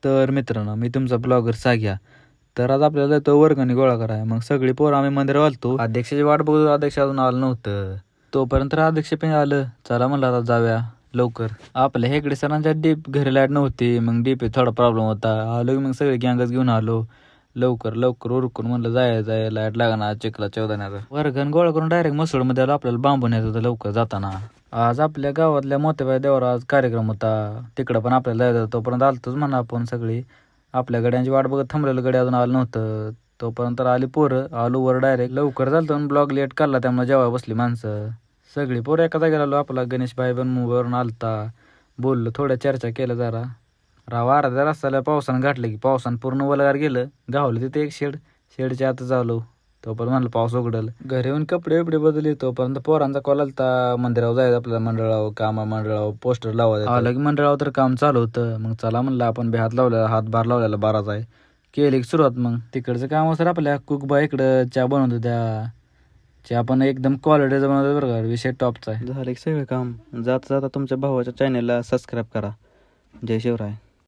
तर मित्रांनो, मी तुमचा ब्लॉगर साग्या. तर आज आपल्याला तो वर्गणी गोळा कराय. मग सगळी पोरं आम्ही मंदिरात आलतो. अध्यक्षाची वाट बघत अध्यक्ष अजून आलं नव्हतं. तोपर्यंत अध्यक्ष पण आलं. चला म्हणलं आता जाऊया लवकर. आपल्या हेकडे सरांच्या डीप घरी लाईट नव्हती. मग डीपी थोडा प्रॉब्लेम होता. आलो की मग सगळे गँगच घेऊन आलो. लवकर लवकर उरकून म्हणलं जाय लाईट लागणार चिखला चौदाण्याचा. वर्गण गोळा करून डायरेक्ट मसूडमध्ये आलो. आपल्याला बांबून येत होतं लवकर जाताना. आज आपल्या गावातल्या मोत्याबाई देवावर आज कार्यक्रम होता. तिकडं पण आपल्याला जायचं होतं. तोपर्यंत आलतोच म्हणा आपण सगळी. आपल्या गड्यांची वाट बघत थांबलेलं गडी अजून आलं नव्हतं. तोपर्यंत आली पोरं. आलो वर डायरेक्ट. लवकर झालं ब्लॉग लेट काढला त्यामुळे जेव्हा बसली माणसं. सगळी पोरं एका जागेला आलो. आपला गणेश भाई पण मुंबईवरून आलता. बोललो थोड्या चर्चा केलं जरा. अर्ध्या रस्त्याला पावसानं घातलं की पावसानं पूर्ण वलगार गेलं. गावलं तिथे एक शेडच्या आत झालो. तोपर्यंत म्हणलं पाऊस उघडल. घरी येऊन कपडे बदलले. तोपर्यंत पोरांचा कॉल आलता मंदिरावर जायचं आपल्याला मंडळावर पोस्टर लावायचं. आलं की मंडळावर तर काम चालू होतं. मग चला म्हणलं आपण बी हातभार लावलेला बाराच आहे. केली की सुरुवात. मग तिकडचं काम असं आपल्या कुकबा इकडं चहा बनवतो. त्या चहा पण एकदम क्वालिटीचं बनवतो बरं का. विषय टॉपचा आहे. झालं की सगळं काम. जाता तुमच्या भावाच्या चॅनलला सबस्क्राईब करा. जय शिवराय.